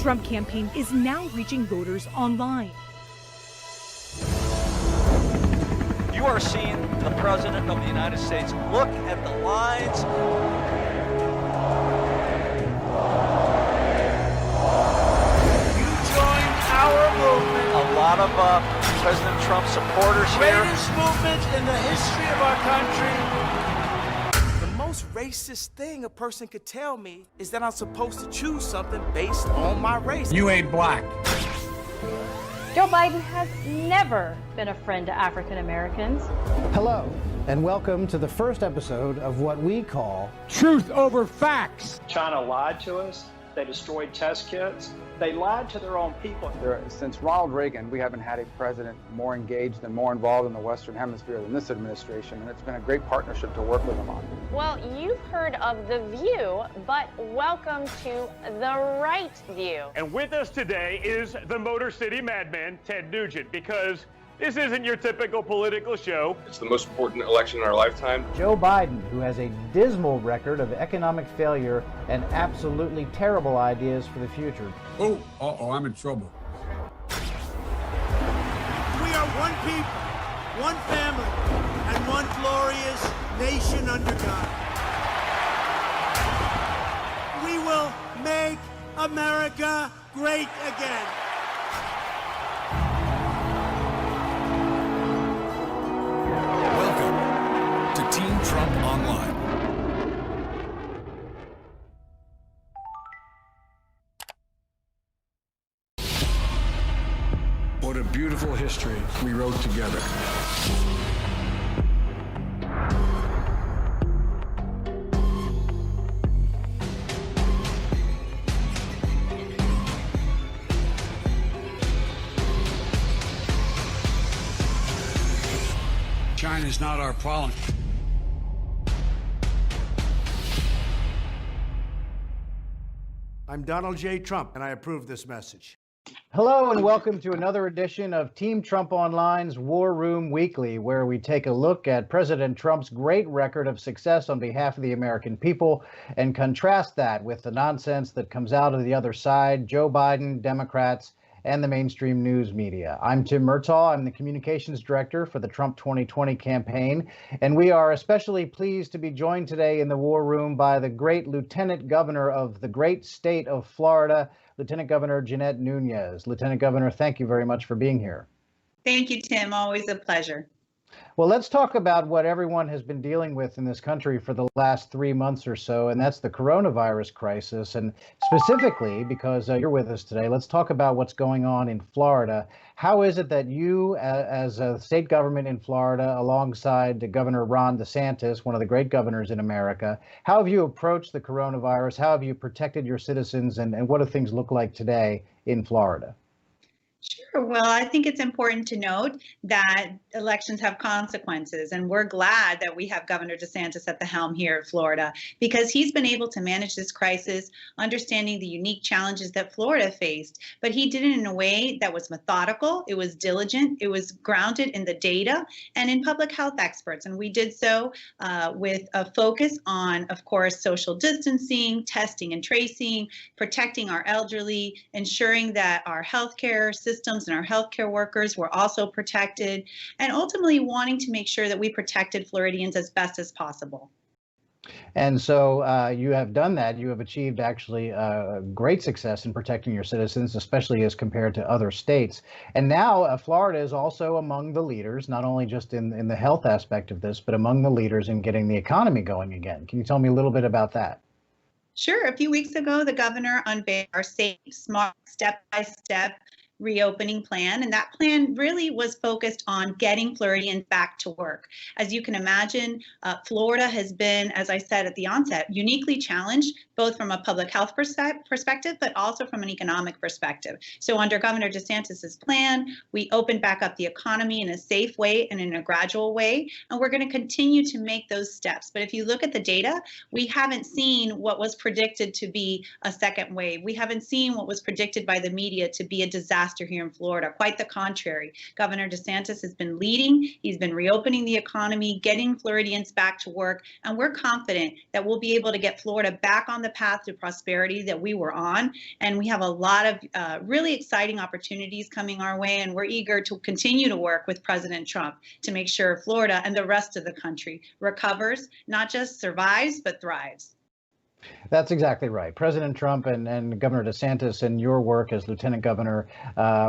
Trump campaign is now reaching voters online. You are seeing the President of the United States. Look at the lines. You joined our movement. A lot of President Trump supporters here. Greatest movement in the history of our country. The most racist thing a person could tell me is that I'm supposed to choose something based on my race. You ain't black. Joe Biden has never been a friend to African Americans. Hello, and welcome to the first episode of what we call Truth Over Facts. China lied to us. They destroyed test kits. They lied to their own people. Since Ronald Reagan, we haven't had a president more engaged and more involved in the Western Hemisphere than this administration, and it's been a great partnership to work with him on. Well, you've heard of The View, but welcome to The Right View. And with us today is the Motor City madman, Ted Nugent, because this isn't your typical political show. It's the most important election in our lifetime. Joe Biden, who has a dismal record of economic failure and absolutely terrible ideas for the future. Oh, I'm in trouble. We are one people, one family, and one glorious nation under God. We will make America great again. Welcome to Team Trump Online. What a beautiful history we wrote together. China's not our problem. I'm Donald J. Trump, and I approve this message. Hello, and welcome to another edition of Team Trump Online's War Room Weekly, where we take a look at President Trump's great record of success on behalf of the American people and contrast that with the nonsense that comes out of the other side, Joe Biden, Democrats, and the mainstream news media. I'm Tim Murtaugh. I'm the communications director for the Trump 2020 campaign, and we are especially pleased to be joined today in the war room by the great Lieutenant Governor of the great state of Florida, Lieutenant Governor Jeanette Núñez. Lieutenant Governor, thank you very much for being here. Thank you, Tim. Always a pleasure. Well, let's talk about what everyone has been dealing with in this country for the last 3 months or so, and that's the coronavirus crisis. And specifically, because you're with us today, let's talk about what's going on in Florida. How is it that you, as a state government in Florida, alongside Governor Ron DeSantis, one of the great governors in America, how have you approached the coronavirus? How have you protected your citizens? And what do things look like today in Florida? Sure. Well, I think it's important to note that elections have consequences, and we're glad that we have Governor DeSantis at the helm here in Florida because he's been able to manage this crisis, understanding the unique challenges that Florida faced. But he did it in a way that was methodical, it was diligent, it was grounded in the data and in public health experts. And we did so with a focus on, of course, social distancing, testing and tracing, protecting our elderly, ensuring that our healthcare systems and our healthcare workers were also protected, and ultimately wanting to make sure that we protected Floridians as best as possible. And so you have done that. You have achieved actually great success in protecting your citizens, especially as compared to other states. And now Florida is also among the leaders, not only just in the health aspect of this, but among the leaders in getting the economy going again. Can you tell me a little bit about that? Sure. A few weeks ago, the governor unveiled our safe, smart, step-by-step reopening plan, and that plan really was focused on getting Floridians back to work. As you can imagine, Florida has been, as I said at the onset, uniquely challenged, both from a public health perspective, but also from an economic perspective. So under Governor DeSantis's plan, we opened back up the economy in a safe way and in a gradual way, and we're going to continue to make those steps. But if you look at the data, we haven't seen what was predicted to be a second wave. We haven't seen what was predicted by the media to be a disaster disaster here in Florida. Quite the contrary. Governor DeSantis has been leading. He's been reopening the economy, getting Floridians back to work, and we're confident that we'll be able to get Florida back on the path to prosperity that we were on. And we have a lot of really exciting opportunities coming our way, and we're eager to continue to work with President Trump to make sure Florida and the rest of the country recovers, not just survives, but thrives. That's exactly right. President Trump and Governor DeSantis and your work as Lieutenant Governor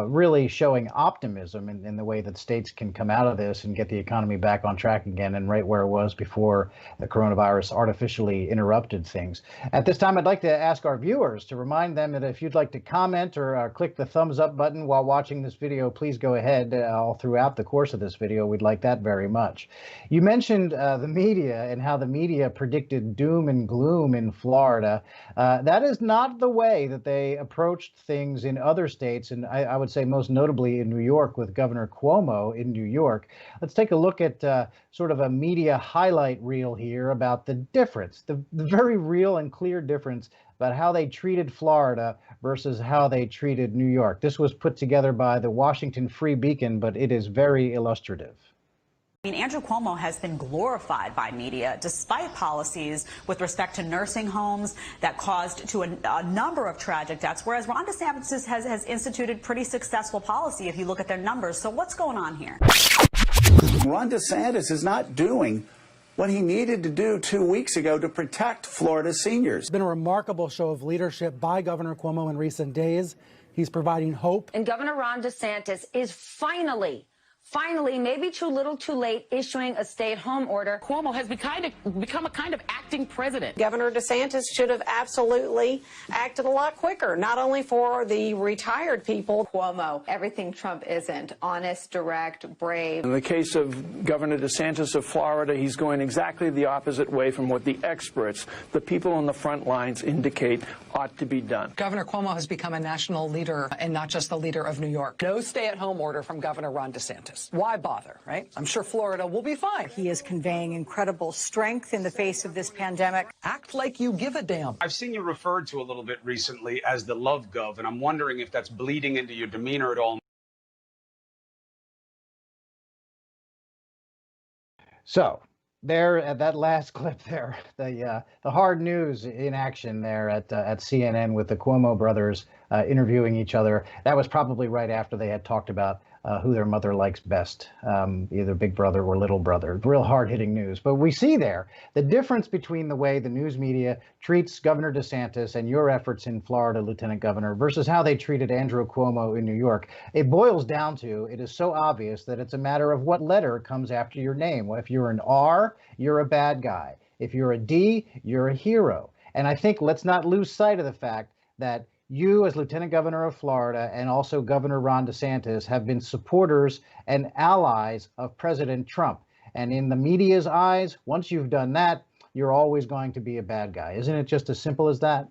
really showing optimism in the way that states can come out of this and get the economy back on track again and right where it was before the coronavirus artificially interrupted things. At this time, I'd like to ask our viewers to remind them that if you'd like to comment or click the thumbs up button while watching this video, please go ahead all throughout the course of this video. We'd like that very much. You mentioned the media and how the media predicted doom and gloom in Florida. That is not the way that they approached things in other states, and I would say most notably in New York with Governor Cuomo in New York. Let's take a look at sort of a media highlight reel here about the difference, the very real and clear difference about how they treated Florida versus how they treated New York. This was put together by the Washington Free Beacon, but it is very illustrative. I mean, Andrew Cuomo has been glorified by media despite policies with respect to nursing homes that caused to a number of tragic deaths, whereas Ron DeSantis has instituted pretty successful policy if you look at their numbers. So what's going on here? Ron DeSantis is not doing what he needed to do 2 weeks ago to protect Florida's seniors. It's been a remarkable show of leadership by Governor Cuomo in recent days. He's providing hope. And Governor Ron DeSantis is finally, maybe too little too late, issuing a stay-at-home order. Cuomo has become a kind of acting president. Governor DeSantis should have absolutely acted a lot quicker, not only for the retired people. Cuomo, everything Trump isn't, honest, direct, brave. In the case of Governor DeSantis of Florida, he's going exactly the opposite way from what the experts, the people on the front lines, indicate ought to be done. Governor Cuomo has become a national leader and not just the leader of New York. No stay-at-home order from Governor Ron DeSantis. Why bother, right? I'm sure Florida will be fine. He is conveying incredible strength in the face of this pandemic. Act like you give a damn. I've seen you referred to a little bit recently as the love gov, and I'm wondering if that's bleeding into your demeanor at all. So there at that last clip there, the hard news in action there at CNN with the Cuomo brothers interviewing each other. That was probably right after they had talked about who their mother likes best, either big brother or little brother. Real hard-hitting news. But we see there the difference between the way the news media treats Governor DeSantis and your efforts in Florida, Lieutenant Governor, versus how they treated Andrew Cuomo in New York. It boils down to, it is so obvious that it's a matter of what letter comes after your name. Well, if you're an R, you're a bad guy. If you're a D, you're a hero. And I think let's not lose sight of the fact that you, as Lieutenant Governor of Florida, and also Governor Ron DeSantis, have been supporters and allies of President Trump. And in the media's eyes, once you've done that, you're always going to be a bad guy. Isn't it just as simple as that?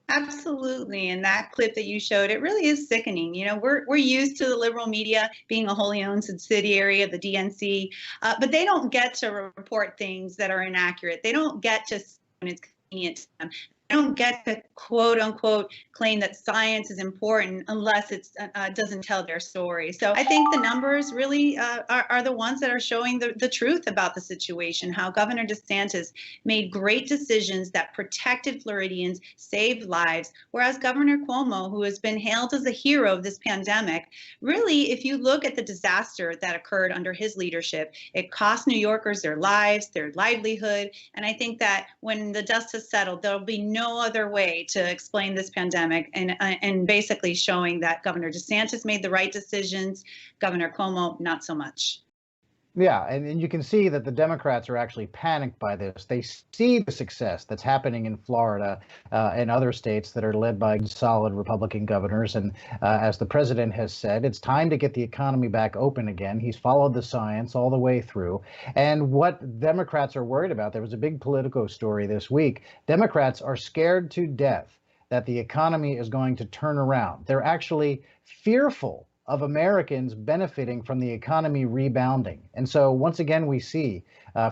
Absolutely. And that clip that you showed, it really is sickening. You know, we're used to the liberal media being a wholly owned subsidiary of the DNC, but they don't get to report things that are inaccurate. They don't get to, when it's convenient to them. They don't get to quote unquote claim that science is important unless it doesn't tell their story. So I think the numbers really are the ones that are showing the truth about the situation, how Governor DeSantis made great decisions that protected Floridians, saved lives, whereas Governor Cuomo, who has been hailed as a hero of this pandemic, really, if you look at the disaster that occurred under his leadership, it cost New Yorkers their lives, their livelihood. And I think that when the dust has settled, there'll be no other way to explain this pandemic, and basically showing that Governor DeSantis made the right decisions, Governor Cuomo not so much. Yeah, and you can see that the Democrats are actually panicked by this. They see the success that's happening in Florida and other states that are led by solid Republican governors. And as the president has said, it's time to get the economy back open again. He's followed the science all the way through. And what Democrats are worried about, there was a big Politico story this week. Democrats are scared to death that the economy is going to turn around. They're actually fearful of Americans benefiting from the economy rebounding. And so once again, we see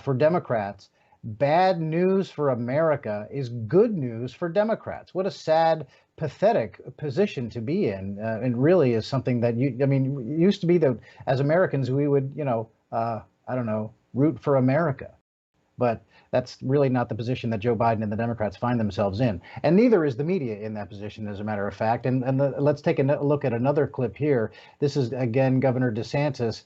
for Democrats, bad news for America is good news for Democrats. What a sad pathetic position to be in, and really is something that used to be that as Americans we would, I don't know, root for America. But that's really not the position that Joe Biden and the Democrats find themselves in. And neither is the media in that position, as a matter of fact. Let's take a look at another clip here. This is, again, Governor DeSantis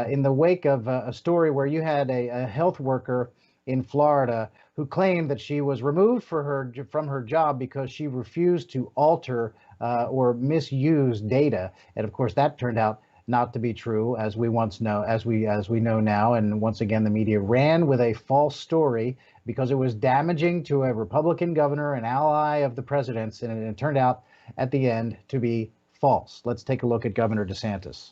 in the wake of a story where you had a health worker in Florida who claimed that she was removed from her job because she refused to alter or misuse data. And of course, that turned out not to be true, as we know now. And once again, the media ran with a false story because it was damaging to a Republican governor, an ally of the president's, and it turned out at the end to be false. Let's take a look at Governor DeSantis.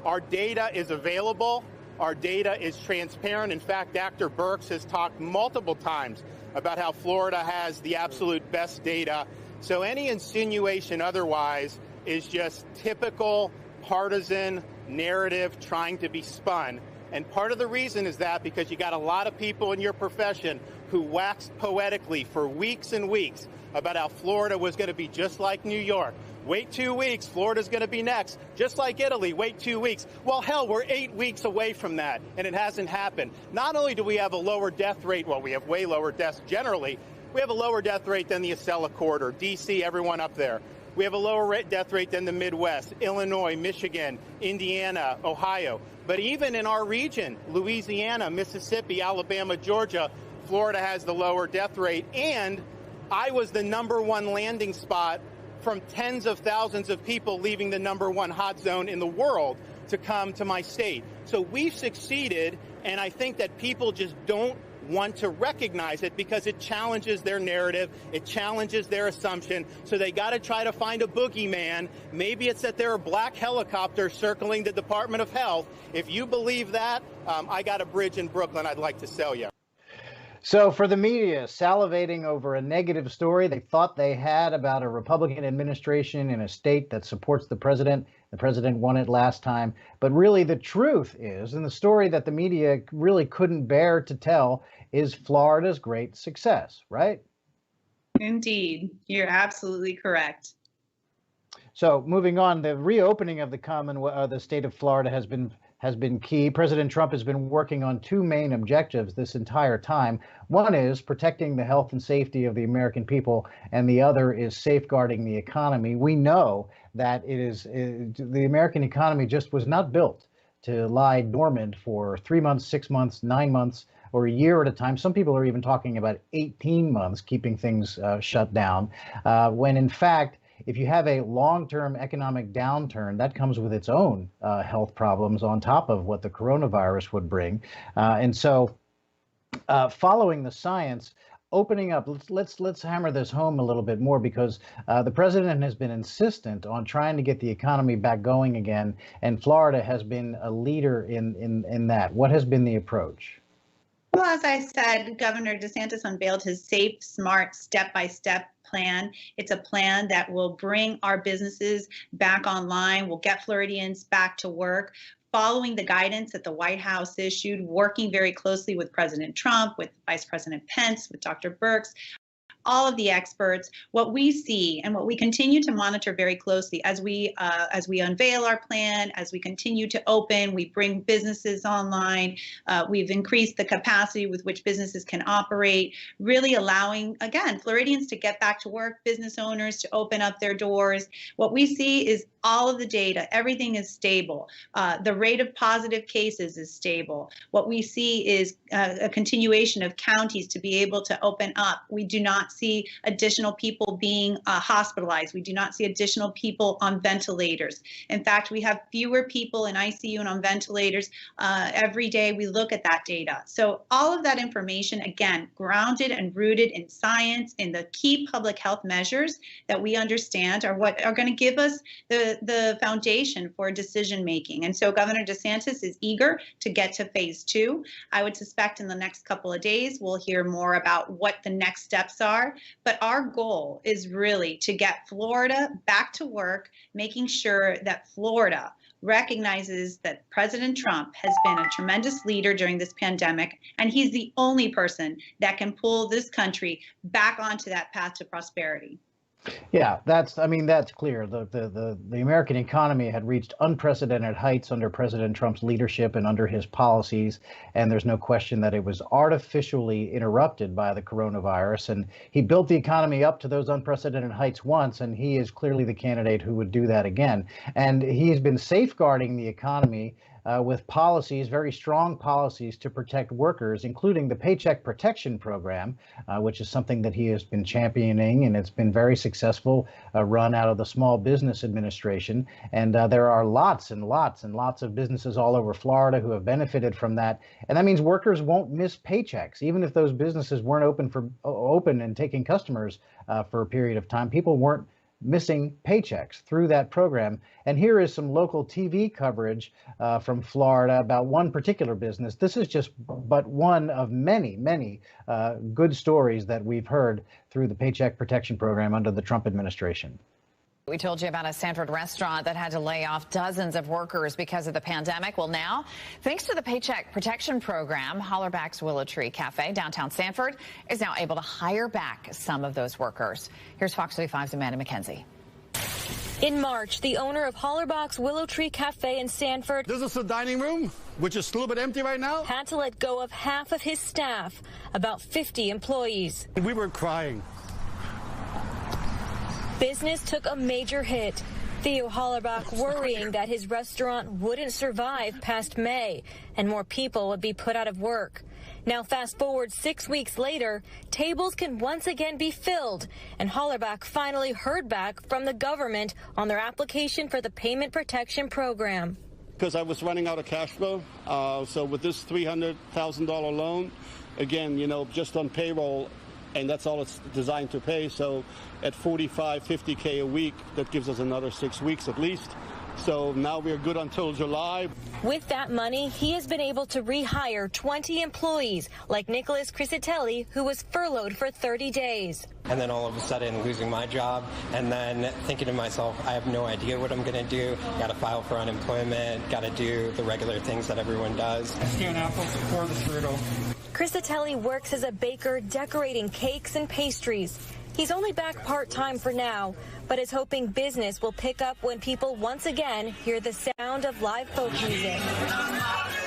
Our data is available. Our data is transparent. In fact, Dr. Birx has talked multiple times about how Florida has the absolute best data. So any insinuation otherwise is just typical partisan narrative trying to be spun. And part of the reason is that because you got a lot of people in your profession who waxed poetically for weeks and weeks about how Florida was going to be just like New York. Wait 2 weeks, Florida's going to be next. Just like Italy, wait 2 weeks. Well, hell, we're 8 weeks away from that, and it hasn't happened. Not only do we have a lower death rate, well, we have way lower deaths generally. We have a lower death rate than the Acela Corridor, D.C., everyone up there. We have a lower death rate than the Midwest, Illinois, Michigan, Indiana, Ohio. But even in our region, Louisiana, Mississippi, Alabama, Georgia, Florida has the lower death rate. And I was the #1 landing spot from tens of thousands of people leaving the #1 hot zone in the world to come to my state. So we've succeeded, and I think that people just don't want to recognize it because it challenges their narrative, it challenges their assumption, so they got to try to find a boogeyman. Maybe it's that there are black helicopters circling the Department of Health. If you believe that, I got a bridge in Brooklyn I'd like to sell you. So for the media, salivating over a negative story they thought they had about a Republican administration in a state that supports the president won it last time. But really the truth is, and the story that the media really couldn't bear to tell, is Florida's great success, right? Indeed. You're absolutely correct. So moving on, the reopening of the state of Florida has been key. President Trump has been working on two main objectives this entire time. One is protecting the health and safety of the American people, and the other is safeguarding the economy. We know that the American economy just was not built to lie dormant for 3 months, 6 months, 9 months, or a year at a time. Some people are even talking about 18 months keeping things shut down, when in fact, if you have a long-term economic downturn, that comes with its own health problems on top of what the coronavirus would bring. And so following the science, opening up, let's hammer this home a little bit more, because the president has been insistent on trying to get the economy back going again, and Florida has been a leader in that. What has been the approach? Well, as I said, Governor DeSantis unveiled his safe, smart, step-by-step plan. It's a plan that will bring our businesses back online, will get Floridians back to work, following the guidance that the White House issued, working very closely with President Trump, with Vice President Pence, with Dr. Birx, all of the experts. What we see and what we continue to monitor very closely as we unveil our plan, as we continue to open, we bring businesses online. We've increased the capacity with which businesses can operate, really allowing, again, Floridians to get back to work, business owners to open up their doors. What we see is all of the data, everything is stable. The rate of positive cases is stable. What we see is a continuation of counties to be able to open up. We do not see additional people being hospitalized. We do not see additional people on ventilators. In fact, we have fewer people in ICU and on ventilators every day. We look at that data. So all of that information, again, grounded and rooted in science, in the key public health measures that we understand are what are going to give us the foundation for decision making. And so Governor DeSantis is eager to get to phase 2. I would suspect in the next couple of days, we'll hear more about what the next steps are. But our goal is really to get Florida back to work, making sure that Florida recognizes that President Trump has been a tremendous leader during this pandemic, and he's the only person that can pull this country back onto that path to prosperity. Yeah, that's clear. The American economy had reached unprecedented heights under President Trump's leadership and under his policies, and there's no question that it was artificially interrupted by the coronavirus. And he built the economy up to those unprecedented heights once, and he is clearly the candidate who would do that again. And he's been safeguarding the economy with policies, very strong policies to protect workers, including the Paycheck Protection Program, which is something that he has been championing, and it's been very successful, run out of the Small Business Administration. And there are lots and lots and lots of businesses all over Florida who have benefited from that. And that means workers won't miss paychecks, even if those businesses weren't open and taking customers for a period of time. People weren't missing paychecks through that program. And here is some local TV coverage from Florida about one particular business. This is just but one of many, many good stories that we've heard through the Paycheck Protection Program under the Trump administration. We told you about a Sanford restaurant that had to lay off dozens of workers because of the pandemic. Well, now, thanks to the Paycheck Protection Program, Hollerback's Willow Tree Cafe, downtown Sanford, is now able to hire back some of those workers. Here's Fox 35's Amanda McKenzie. In March, the owner of Hollerback's Willow Tree Cafe in Sanford, this is the dining room, which is a little bit empty right now, had to let go of half of his staff, about 50 employees. We were crying. Business took a major hit. Theo Hollerback worrying that his restaurant wouldn't survive past May and more people would be put out of work. Now fast forward 6 weeks later, tables can once again be filled, and Hollerback finally heard back from the government on their application for the Payment Protection Program. Because I was running out of cash flow, so with this $300,000 loan, again, you know, just on payroll, and that's all it's designed to pay. So at 45, 50K a week, that gives us another 6 weeks at least. So now we're good until July. With that money, he has been able to rehire 20 employees, like Nicholas Crisitelli, who was furloughed for 30 days. And then all of a sudden losing my job, and then thinking to myself, I have no idea what I'm going to do. Got to file for unemployment, got to do the regular things that everyone does. Scan apples for the strudel. Crisitelli works as a baker decorating cakes and pastries. He's only back part-time for now, but is hoping business will pick up when people once again hear the sound of live folk music.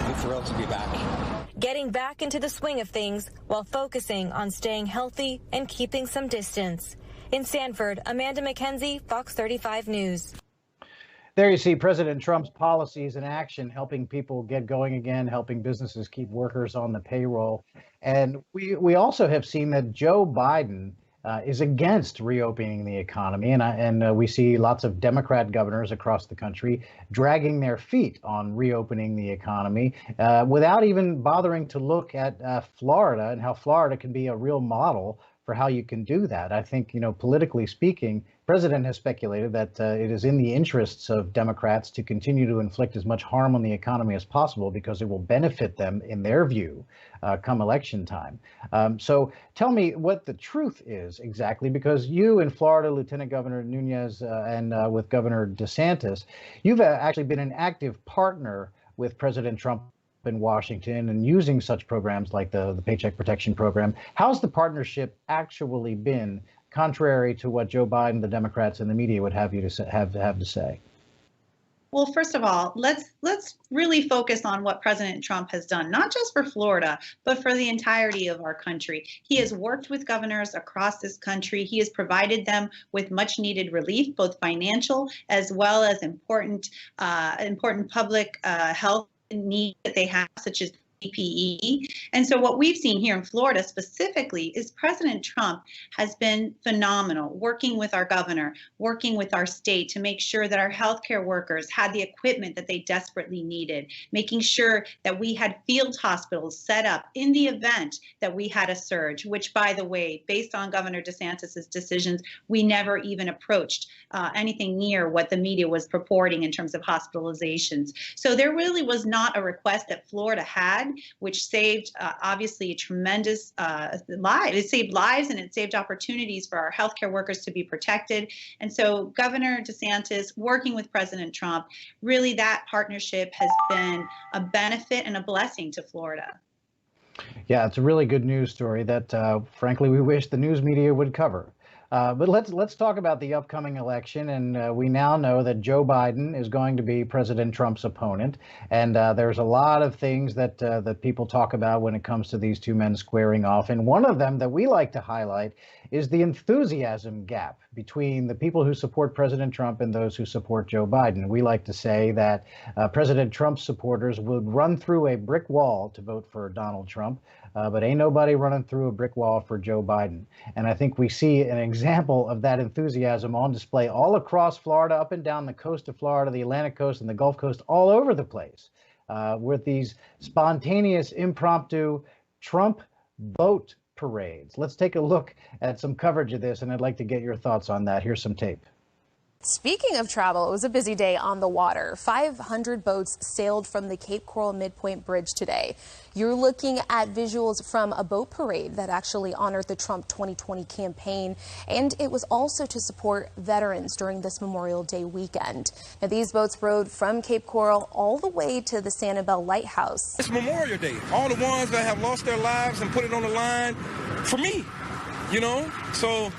I'm thrilled to be back. Getting back into the swing of things while focusing on staying healthy and keeping some distance. In Sanford, Amanda McKenzie, Fox 35 News. There you see President Trump's policies in action, helping people get going again, helping businesses keep workers on the payroll. And we also have seen that Joe Biden is against reopening the economy. And we see lots of Democrat governors across the country dragging their feet on reopening the economy without even bothering to look at Florida and how Florida can be a real model for how you can do that. I think, you know, politically speaking, the president has speculated that it is in the interests of Democrats to continue to inflict as much harm on the economy as possible because it will benefit them, in their view, come election time. So tell me what the truth is exactly, because you in Florida, Lieutenant Governor Núñez, and with Governor DeSantis, you've actually been an active partner with President Trump in Washington and using such programs like the Paycheck Protection Program. How's the partnership actually been, contrary to what Joe Biden, the Democrats, and the media would have you to have to say? Well, first of all, let's really focus on what President Trump has done, not just for Florida, but for the entirety of our country. He has worked with governors across this country. He has provided them with much needed relief, both financial as well as important public health needs that they have, such as PPE. And so what we've seen here in Florida specifically is President Trump has been phenomenal, working with our governor, working with our state to make sure that our healthcare workers had the equipment that they desperately needed, making sure that we had field hospitals set up in the event that we had a surge, which, by the way, based on Governor DeSantis's decisions, we never even approached anything near what the media was purporting in terms of hospitalizations. So there really was not a request that Florida had, which saved obviously a tremendous lives. It saved lives and it saved opportunities for our healthcare workers to be protected. And so Governor DeSantis working with President Trump, really that partnership has been a benefit and a blessing to Florida. Yeah, it's a really good news story that, frankly, we wish the news media would cover. But let's talk about the upcoming election, and we now know that Joe Biden is going to be President Trump's opponent, and there's a lot of things that that people talk about when it comes to these two men squaring off, and one of them that we like to highlight is the enthusiasm gap between the people who support President Trump and those who support Joe Biden. We like to say that President Trump's supporters would run through a brick wall to vote for Donald Trump, but ain't nobody running through a brick wall for Joe Biden. And I think we see an example of that enthusiasm on display all across Florida, up and down the coast of Florida, the Atlantic coast and the Gulf Coast, all over the place, with these spontaneous, impromptu Trump boat parades. Let's take a look at some coverage of this, and I'd like to get your thoughts on that. Here's some tape. Speaking of travel, it was a busy day on the water. 500 boats sailed from the Cape Coral Midpoint Bridge today. You're looking at visuals from a boat parade that actually honored the Trump 2020 campaign, and it was also to support veterans during this Memorial Day weekend. Now, these boats rode from Cape Coral all the way to the Sanibel Lighthouse. It's Memorial Day. All the ones that have lost their lives and put it on the line for me, you know? So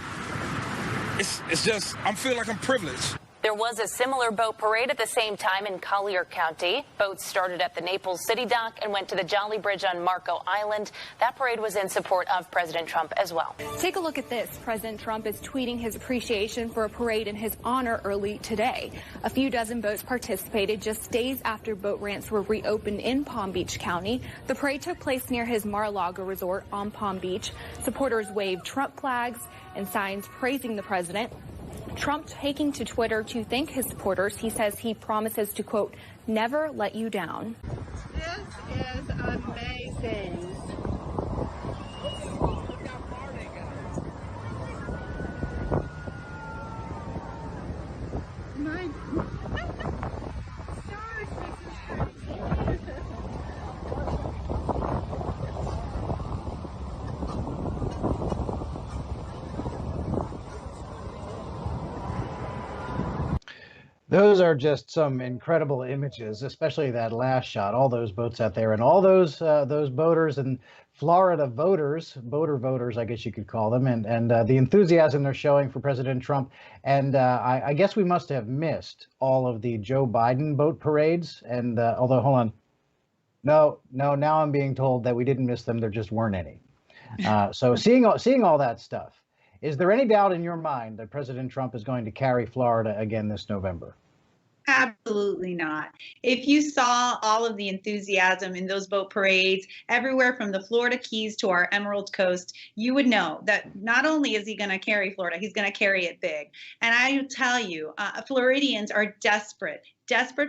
it's just, I feel like I'm privileged. There was a similar boat parade at the same time in Collier County. Boats started at the Naples City Dock and went to the Jolly Bridge on Marco Island. That parade was in support of President Trump as well. Take a look at this. President Trump is tweeting his appreciation for a parade in his honor early today. A few dozen boats participated just days after boat ramps were reopened in Palm Beach County. The parade took place near his Mar-a-Lago resort on Palm Beach. Supporters waved Trump flags and signs praising the president. Trump taking to Twitter to thank his supporters. He says he promises to, quote, never let you down. This is amazing. Those are just some incredible images, especially that last shot, all those boats out there and all those boaters and Florida boater voters, I guess you could call them, and the enthusiasm they're showing for President Trump. And I guess we must have missed all of the Joe Biden boat parades. And although, hold on. No, now I'm being told that we didn't miss them. There just weren't any. So seeing all that stuff, is there any doubt in your mind that President Trump is going to carry Florida again this November? Absolutely not. If you saw all of the enthusiasm in those boat parades everywhere from the Florida Keys to our Emerald Coast, you would know that not only is he going to carry Florida, he's going to carry it big. And I tell you, Floridians are desperate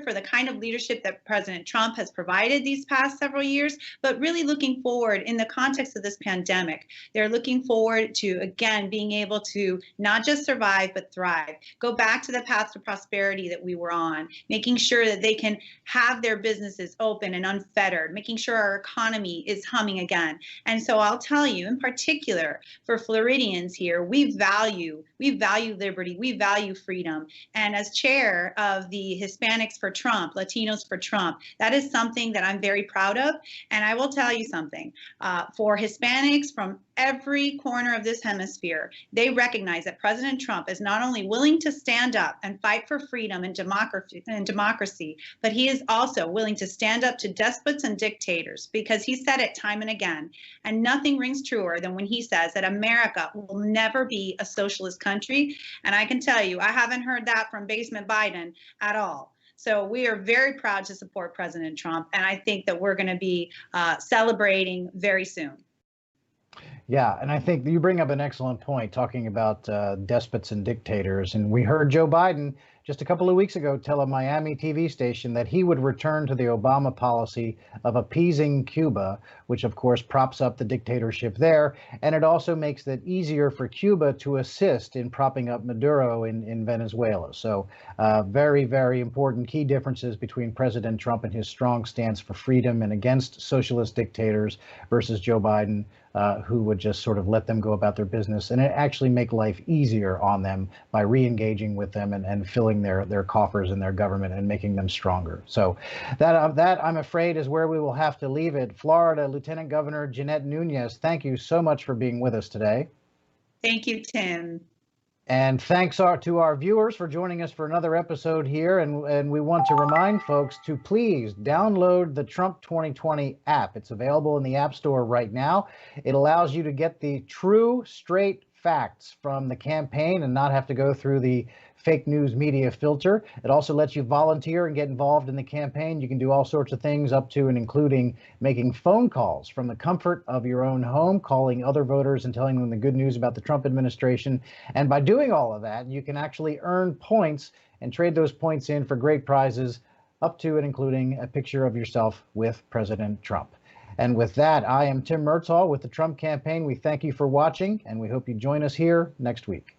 for the kind of leadership that President Trump has provided these past several years, but really looking forward in the context of this pandemic. They're looking forward to, again, being able to not just survive, but thrive. Go back to the path to prosperity that we were on, making sure that they can have their businesses open and unfettered, making sure our economy is humming again. And so I'll tell you, in particular, for Floridians here, we value liberty, we value freedom. And as chair of the Hispanics for Trump, Latinos for Trump, that is something that I'm very proud of. And I will tell you something, for Hispanics from every corner of this hemisphere, they recognize that President Trump is not only willing to stand up and fight for freedom and democracy, but he is also willing to stand up to despots and dictators, because he said it time and again. And nothing rings truer than when he says that America will never be a socialist country. And I can tell you, I haven't heard that from Basement Biden at all. So we are very proud to support President Trump, and I think that we're going to be celebrating very soon. Yeah, and I think you bring up an excellent point talking about despots and dictators. And we heard Joe Biden just a couple of weeks ago tell a Miami TV station that he would return to the Obama policy of appeasing Cuba, which of course props up the dictatorship there. And it also makes it easier for Cuba to assist in propping up Maduro in Venezuela. So very, very important key differences between President Trump and his strong stance for freedom and against socialist dictators versus Joe Biden, who would just sort of let them go about their business and actually make life easier on them by re-engaging with them and filling their coffers in their government and making them stronger. So that I'm afraid is where we will have to leave it. Florida Lieutenant Governor Jeanette Núñez, thank you so much for being with us today. Thank you, Tim. And thanks to our viewers for joining us for another episode here. And we want to remind folks to please download the Trump 2020 app. It's available in the App Store right now. It allows you to get the true, straight facts from the campaign and not have to go through the fake news media filter. It also lets you volunteer and get involved in the campaign. You can do all sorts of things up to and including making phone calls from the comfort of your own home, calling other voters and telling them the good news about the Trump administration. And by doing all of that, you can actually earn points and trade those points in for great prizes up to and including a picture of yourself with President Trump. And with that, I am Tim Murtaugh with the Trump campaign. We thank you for watching, and we hope you join us here next week.